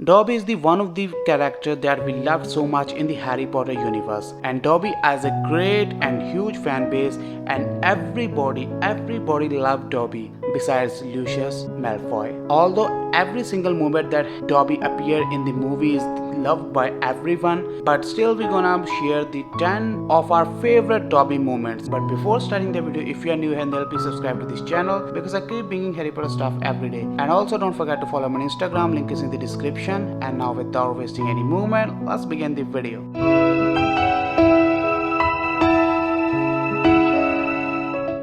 Dobby is the one of the character that we loved so much in the Harry Potter universe, and Dobby has a great and huge fan base, and everybody loved Dobby besides Lucius Malfoy. Although every single moment that Dobby appeared in the movie is loved by everyone, but still we're gonna share the 10 of our favorite Dobby moments. But before starting the video, if you are new here, then please subscribe to this channel because I keep bringing Harry Potter stuff every day. And also don't forget to follow me on Instagram, link is in the description. And now without wasting any moment, let's begin the video.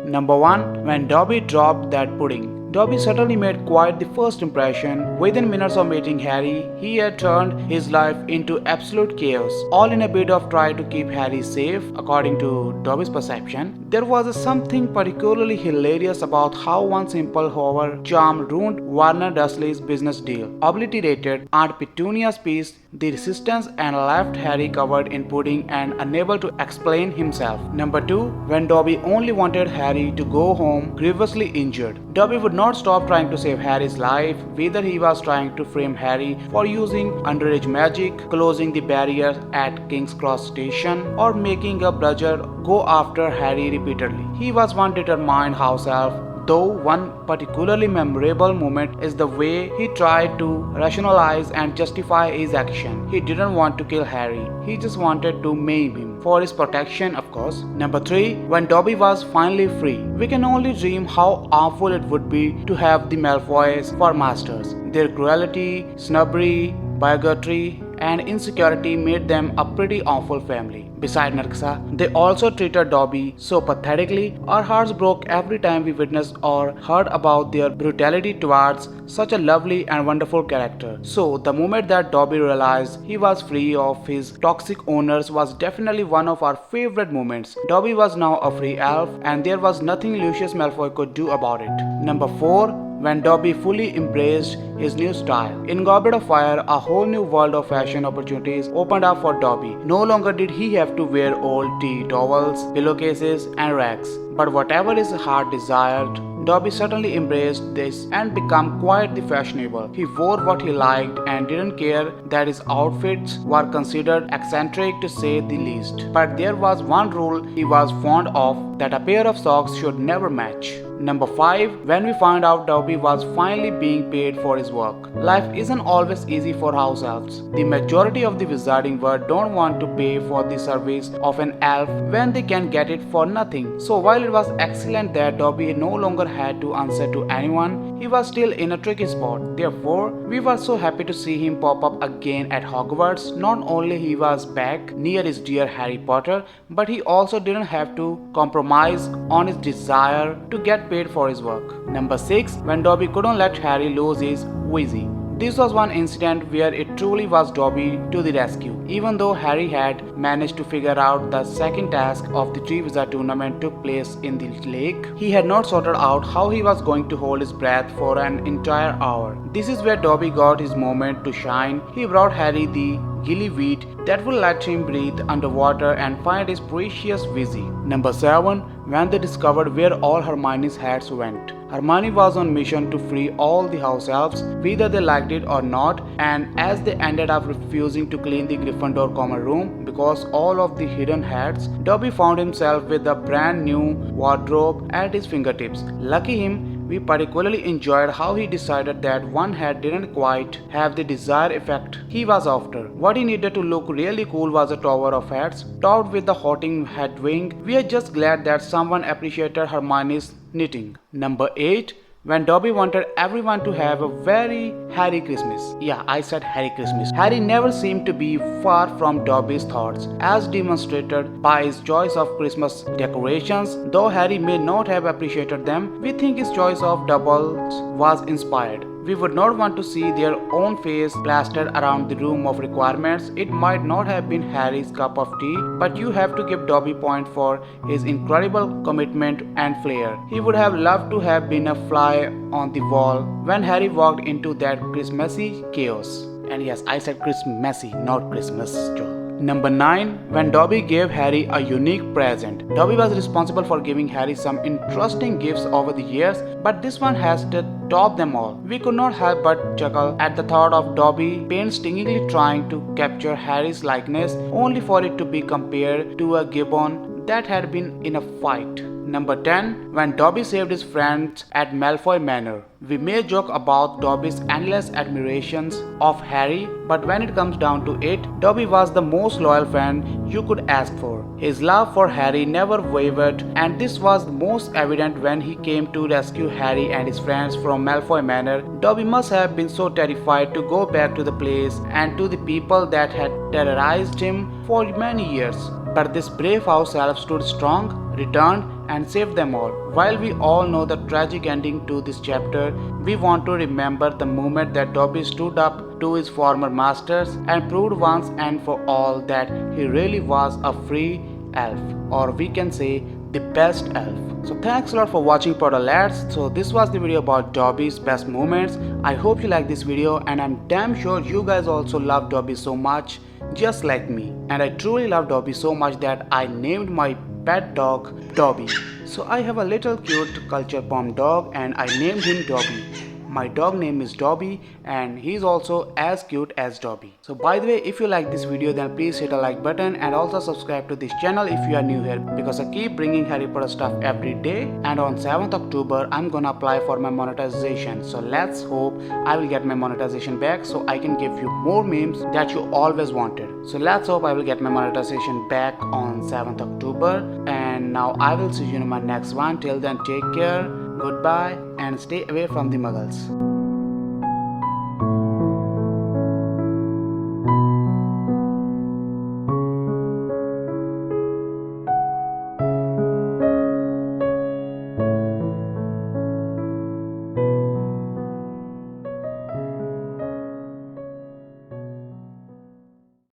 Number 1. When Dobby dropped that pudding. Dobby certainly made quite the first impression. Within minutes of meeting Harry, he had turned his life into absolute chaos, all in a bid of trying to keep Harry safe. According to Dobby's perception, there was something particularly hilarious about how one simple however charm ruined Warner Dursley's business deal, obliterated Aunt Petunia's peace, the resistance, and left Harry covered in pudding and unable to explain himself. Number 2. When Dobby only wanted Harry to go home grievously injured. Dobby would not stop trying to save Harry's life, whether he was trying to frame Harry for using underage magic, closing the barrier at King's Cross Station, or making a bludger go after Harry repeatedly. He was one determined house elf, though one particularly memorable moment is the way he tried to rationalize and justify his action. He didn't want to kill Harry, he just wanted to maim him. For his protection, of course. Number 3. When Dobby was finally free. We can only dream how awful it would be to have the Malfoys for masters. Their cruelty, snobbery, bigotry, and insecurity made them a pretty awful family. Besides Narksa, they also treated Dobby so pathetically. Our hearts broke every time we witnessed or heard about their brutality towards such a lovely and wonderful character. So the moment that Dobby realized he was free of his toxic owners was definitely one of our favorite moments. Dobby was now a free elf, and there was nothing Lucius Malfoy could do about it. Number 4. When Dobby fully embraced his new style. In Goblet of Fire, a whole new world of fashion opportunities opened up for Dobby. No longer did he have to wear old tea towels, pillowcases, and rags. But whatever his heart desired, Dobby certainly embraced this and became quite the fashionable. He wore what he liked and didn't care that his outfits were considered eccentric to say the least. But there was one rule he was fond of, that a pair of socks should never match. Number 5. When we found out Dobby was finally being paid for his work. Life isn't always easy for house elves. The majority of the wizarding world don't want to pay for the service of an elf when they can get it for nothing. So while it was excellent that Dobby no longer had to answer to anyone, he was still in a tricky spot. Therefore, we were so happy to see him pop up again at Hogwarts. Not only he was back near his dear Harry Potter, but he also didn't have to compromise on his desire to get paid for his work. Number 6. When Dobby couldn't let Harry lose his Wheezy. This was one incident where it truly was Dobby to the rescue. Even though Harry had managed to figure out the second task of the Triwizard tournament took place in the lake, he had not sorted out how he was going to hold his breath for an entire hour. This is where Dobby got his moment to shine. He brought Harry the gillyweed that will let him breathe underwater and find his precious Wheezy. Number 7. When they discovered where all Hermione's hats went. Hermione was on mission to free all the house elves, whether they liked it or not, and as they ended up refusing to clean the Gryffindor common room because all of the hidden hats, Dobby found himself with a brand new wardrobe at his fingertips. Lucky him, we particularly enjoyed how he decided that one hat didn't quite have the desired effect he was after. What he needed to look really cool was a tower of hats, topped with the haunting hat wing. We are just glad that someone appreciated Hermione's knitting. Number 8. When Dobby wanted everyone to have a very Harry Christmas. Yeah, I said Harry Christmas. Harry never seemed to be far from Dobby's thoughts, as demonstrated by his choice of Christmas decorations. Though Harry may not have appreciated them, we think his choice of doubles was inspired. We would not want to see their own face plastered around the room of requirements. It might not have been Harry's cup of tea, but you have to give Dobby point for his incredible commitment and flair. He would have loved to have been a fly on the wall when Harry walked into that Christmassy chaos. And yes, I said Christmassy, not Christmas, Joe. Number 9. When Dobby gave Harry a unique present. Dobby was responsible for giving Harry some interesting gifts over the years, but this one has to top them all. We could not help but chuckle at the thought of Dobby painstakingly trying to capture Harry's likeness, only for it to be compared to a gibbon that had been in a fight. Number 10. When Dobby saved his friends at Malfoy Manor. We may joke about Dobby's endless admirations of Harry, but when it comes down to it, Dobby was the most loyal friend you could ask for. His love for Harry never wavered, and this was most evident when he came to rescue Harry and his friends from Malfoy Manor. Dobby must have been so terrified to go back to the place and to the people that had terrorized him for many years. But this brave house elf stood strong, returned, and saved them all. While we all know the tragic ending to this chapter, we want to remember the moment that Dobby stood up to his former masters and proved once and for all that he really was a free elf, or we can say the best elf. So thanks a lot for watching Potterlads. So this was the video about Dobby's best moments. I hope you like this video, and I'm damn sure you guys also love Dobby so much, just like me. And I truly love Dobby so much that I named my pet dog Dobby. So I have a little cute culture pom dog and I named him Dobby. My dog name is Dobby and he's also as cute as Dobby. So by the way, if you like this video, then please hit a like button and also subscribe to this channel if you are new here, because I keep bringing Harry Potter stuff every day. And on 7th October I'm gonna apply for my monetization. So let's hope I will get my monetization back so I can give you more memes that you always wanted. So let's hope I will get my monetization back on 7th October. And now I will see you in my next one. Till then, take care, goodbye, and stay away from the muggles.